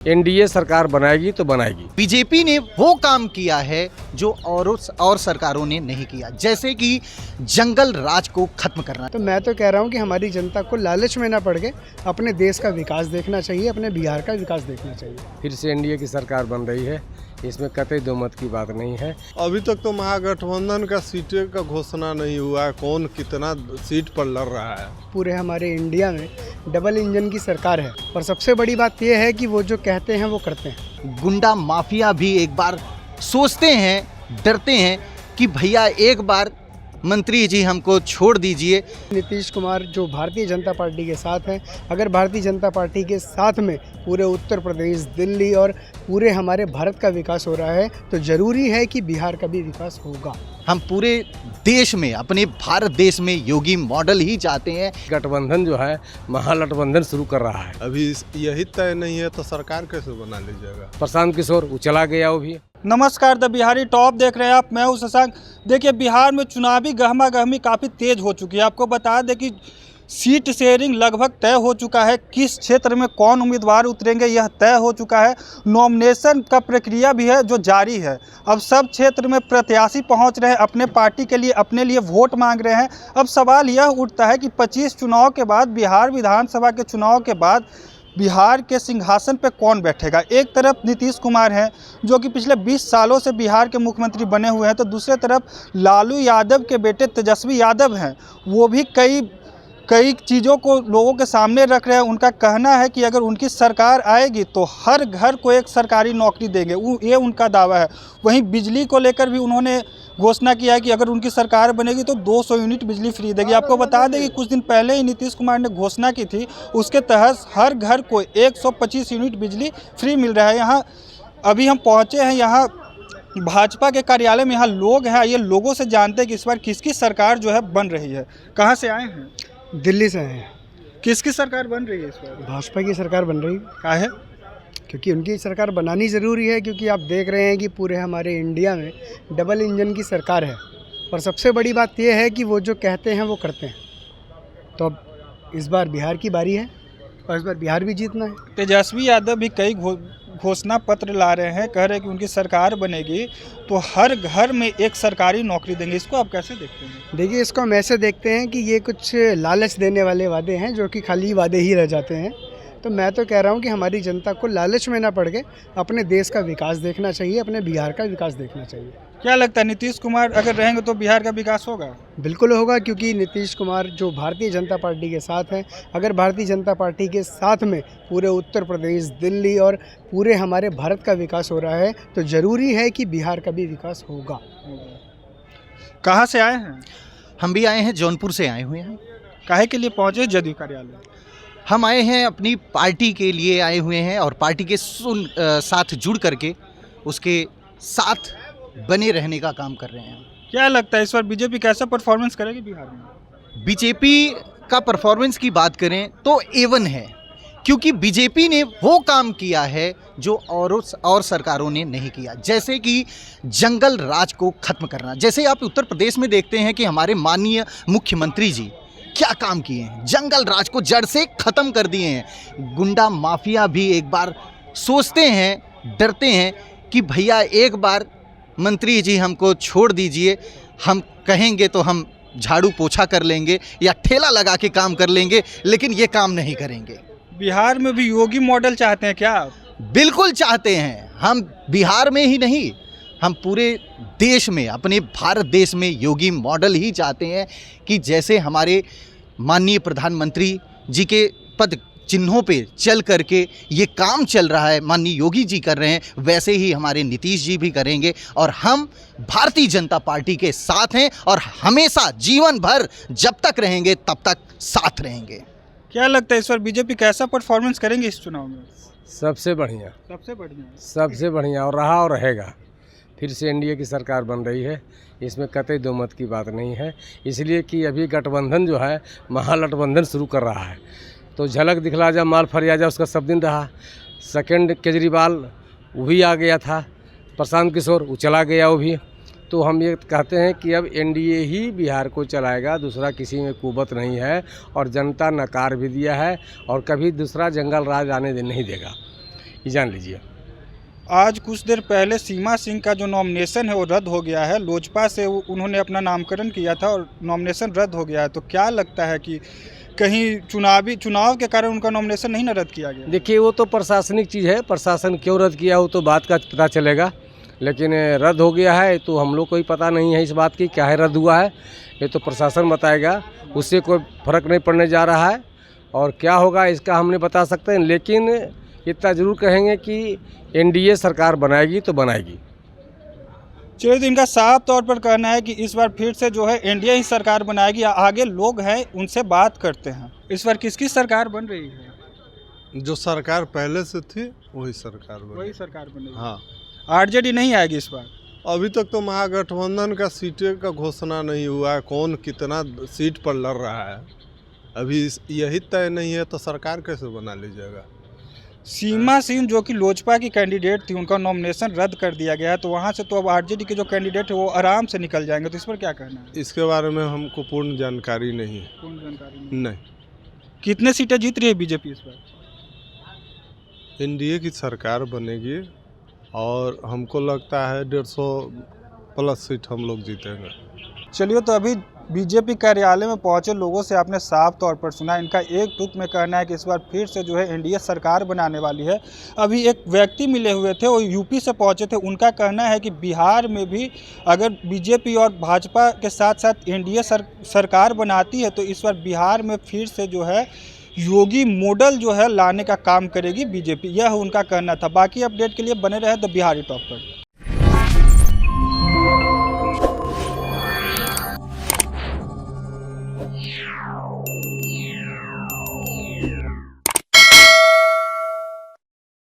NDA सरकार बनाएगी तो बनाएगी। बीजेपी ने वो काम किया है जो और सरकारों ने नहीं किया, जैसे कि जंगल राज को खत्म करना। तो मैं तो कह रहा हूँ कि हमारी जनता को लालच में ना पड़ के अपने देश का विकास देखना चाहिए, अपने बिहार का विकास देखना चाहिए। फिर से एनडीए की सरकार बन रही है, इसमें कतई दो मत की बात नहीं है। अभी तक तो महागठबंधन का सीटें का घोषणा नहीं हुआ है, कौन कितना सीट पर लड़ रहा है। पूरे हमारे इंडिया में डबल इंजन की सरकार है और सबसे बड़ी बात यह है कि वो जो कहते हैं वो करते हैं। गुंडा माफिया भी एक बार सोचते हैं, डरते हैं कि भैया एक बार मंत्री जी हमको छोड़ दीजिए। नीतीश कुमार जो भारतीय जनता पार्टी के साथ हैं, अगर भारतीय जनता पार्टी के साथ में पूरे उत्तर प्रदेश, दिल्ली और पूरे हमारे भारत का विकास हो रहा है तो ज़रूरी है कि बिहार का भी विकास होगा। हम पूरे देश में, अपने भारत देश में योगी मॉडल ही चाहते हैं। गठबंधन जो है महागठबंधन शुरू कर रहा है। अभी यही तय नहीं है तो सरकार कैसे बना लीजिएगा। प्रशांत किशोर वो चला गया, वो भी। नमस्कार, द बिहारी टॉप देख रहे हैं आप। मैं हूं शशांक। देखिए, बिहार में चुनावी गहमा गहमी काफ़ी तेज हो चुकी है। आपको बता दें कि सीट शेयरिंग लगभग तय हो चुका है। किस क्षेत्र में कौन उम्मीदवार उतरेंगे यह तय हो चुका है। नॉमिनेशन का प्रक्रिया भी है जो जारी है। अब सब क्षेत्र में प्रत्याशी पहुंच रहे हैं, अपने पार्टी के लिए, अपने लिए वोट मांग रहे हैं। अब सवाल यह उठता है कि 25 चुनाव के बाद, बिहार विधानसभा के चुनाव के बाद बिहार के सिंहासन पे कौन बैठेगा। एक तरफ नीतीश कुमार हैं जो कि पिछले 20 सालों से बिहार के मुख्यमंत्री बने हुए हैं, तो दूसरे तरफ लालू यादव के बेटे तेजस्वी यादव हैं। वो भी कई चीज़ों को लोगों के सामने रख रहे हैं। उनका कहना है कि अगर उनकी सरकार आएगी तो हर घर को एक सरकारी नौकरी देंगे, ये उनका दावा है। वहीं बिजली को लेकर भी उन्होंने घोषणा किया है कि अगर उनकी सरकार बनेगी तो 200 यूनिट बिजली फ्री देगी। आपको बता दें कि कुछ दिन पहले ही नीतीश कुमार ने घोषणा की थी, उसके तहत हर घर को 125 यूनिट बिजली फ्री मिल रहा है। यहाँ अभी हम पहुँचे हैं, यहाँ भाजपा के कार्यालय में। यहाँ लोग हैं, ये लोगों से जानते हैं कि इस बार किसकी सरकार जो है बन रही है। कहाँ से आए हैं? दिल्ली से हैं। किसकी सरकार बन रही है इस बार? भाजपा की सरकार बन रही क्या है? क्योंकि उनकी सरकार बनानी ज़रूरी है, क्योंकि आप देख रहे हैं कि पूरे हमारे इंडिया में डबल इंजन की सरकार है और सबसे बड़ी बात यह है कि वो जो कहते हैं वो करते हैं। तो अब इस बार बिहार की बारी है और इस बार बिहार भी जीतना है। तेजस्वी यादव भी कई घोषणा पत्र ला रहे हैं, कह रहे हैं कि उनकी सरकार बनेगी तो हर घर में एक सरकारी नौकरी देंगे। इसको आप कैसे देखते हैं? देखिए, इसको हम ऐसे देखते हैं कि ये कुछ लालच देने वाले वादे हैं जो कि खाली वादे ही रह जाते हैं। तो मैं तो कह रहा हूँ कि हमारी जनता को लालच में ना पड़ के अपने देश का विकास देखना चाहिए, अपने बिहार का विकास देखना चाहिए। क्या लगता है, नीतीश कुमार अगर रहेंगे तो बिहार का विकास होगा? बिल्कुल होगा, क्योंकि नीतीश कुमार जो भारतीय जनता पार्टी के साथ हैं, अगर भारतीय जनता पार्टी के साथ में पूरे उत्तर प्रदेश, दिल्ली और पूरे हमारे भारत का विकास हो रहा है तो ज़रूरी है कि बिहार का भी विकास होगा। कहाँ से आए हैं? हम भी आए हैं, जौनपुर से आए हुए हैं। काहे के लिए पहुँचे जदयू कार्यालय? हम आए हैं अपनी पार्टी के लिए आए हुए हैं और पार्टी के साथ जुड़ करके उसके साथ बने रहने का काम कर रहे हैं। क्या लगता है इस बार बीजेपी कैसा परफॉर्मेंस करेगी बिहार में? बीजेपी का परफॉर्मेंस की बात करें तो A1 है, क्योंकि बीजेपी ने वो काम किया है जो और सरकारों ने नहीं किया, जैसे कि जंगल राज को खत्म करना। जैसे आप उत्तर प्रदेश में देखते हैं कि हमारे माननीय मुख्यमंत्री जी क्या काम किए हैं, जंगल राज को जड़ से ख़त्म कर दिए हैं। गुंडा माफिया भी एक बार सोचते हैं, डरते हैं कि भैया एक बार मंत्री जी हमको छोड़ दीजिए, हम कहेंगे तो हम झाड़ू पोछा कर लेंगे या ठेला लगा के काम कर लेंगे, लेकिन ये काम नहीं करेंगे। बिहार में भी योगी मॉडल चाहते हैं क्या आप? बिल्कुल चाहते हैं। हम बिहार में ही नहीं, हम पूरे देश में, अपने भारत देश में योगी मॉडल ही चाहते हैं कि जैसे हमारे माननीय प्रधानमंत्री जी के पद चिन्हों पे चल करके ये काम चल रहा है, माननीय योगी जी कर रहे हैं, वैसे ही हमारे नीतीश जी भी करेंगे। और हम भारतीय जनता पार्टी के साथ हैं और हमेशा जीवन भर जब तक रहेंगे तब तक साथ रहेंगे। क्या लगता है इस बार बीजेपी कैसा परफॉर्मेंस करेंगे इस चुनाव में? सबसे बढ़िया, सबसे बढ़िया और रहा और रहेगा। फिर से एनडीए की सरकार बन रही है, इसमें कतई दो मत की बात नहीं है। इसलिए कि अभी गठबंधन जो है महागठबंधन शुरू कर रहा है, तो झलक दिखला जा माल फरिया जा उसका सब दिन रहा। सेकंड केजरीवाल वो भी आ गया था, प्रशांत किशोर वो चला गया, वो भी। तो हम ये कहते हैं कि अब एनडीए ही बिहार को चलाएगा, दूसरा किसी में कुवत नहीं है। और जनता नकार भी दिया है और कभी दूसरा जंगल राज आने नहीं देगा। ये जान लीजिए। आज कुछ देर पहले सीमा सिंह का जो नॉमिनेशन है वो रद्द हो गया है। लोजपा से उन्होंने अपना नामकरण किया था और नॉमिनेशन रद्द हो गया है। तो क्या लगता है कि कहीं चुनाव के कारण उनका नॉमिनेशन नहीं न रद्द किया गया? देखिए, वो तो प्रशासनिक चीज़ है, प्रशासन क्यों रद्द किया वो तो बात का पता चलेगा, लेकिन रद्द हो गया है तो हम लोग को ही पता नहीं है इस बात की क्या है रद्द हुआ है, ये तो प्रशासन बताएगा। उससे कोई फर्क नहीं पड़ने जा रहा है और क्या होगा इसका हम नहीं बता सकते हैं, लेकिन इतना ज़रूर कहेंगे कि एनडीए सरकार बनाएगी तो बनाएगी। चलिए, तो इनका साफ तौर पर कहना है कि इस बार फिर से जो है एनडीए ही सरकार बनाएगी। आगे लोग हैं उनसे बात करते हैं। इस बार किसकी सरकार बन रही है? जो सरकार पहले से थी वही सरकार वही बनी। सरकार बनेगी। हाँ, आरजेडी नहीं आएगी इस बार? अभी तक तो महागठबंधन का सीटें का घोषणा नहीं हुआ है, कौन कितना सीट पर लड़ रहा है अभी यही तय नहीं है, तो सरकार कैसे बना लीजिएगा। सीमा सिंह जो कि लोजपा की कैंडिडेट थी, उनका नॉमिनेशन रद्द कर दिया गया है, तो वहाँ से तो अब आरजेडी के जो कैंडिडेट है वो आराम से निकल जाएंगे। तो इस पर क्या कहना है? इसके बारे में हमको पूर्ण जानकारी नहीं है। पूर्ण जानकारी नहीं, कितने सीटें जीत रही है बीजेपी इस बार? एनडीए की सरकार बनेगी और हमको लगता है 150 प्लस सीट हम लोग जीतेंगे। चलिए, तो अभी बीजेपी कार्यालय में पहुंचे लोगों से आपने साफ तौर पर सुना। इनका एक टूक में कहना है कि इस बार फिर से जो है एनडीए सरकार बनाने वाली है। अभी एक व्यक्ति मिले हुए थे, वो यूपी से पहुंचे थे। उनका कहना है कि बिहार में भी अगर बीजेपी और भाजपा के साथ साथ एनडीए सरकार बनाती है तो इस बार बिहार में फिर से जो है योगी मॉडल जो है लाने का काम करेगी बीजेपी। यह उनका कहना था। बाकी अपडेट के लिए बने रहे द बिहारी टॉप पर।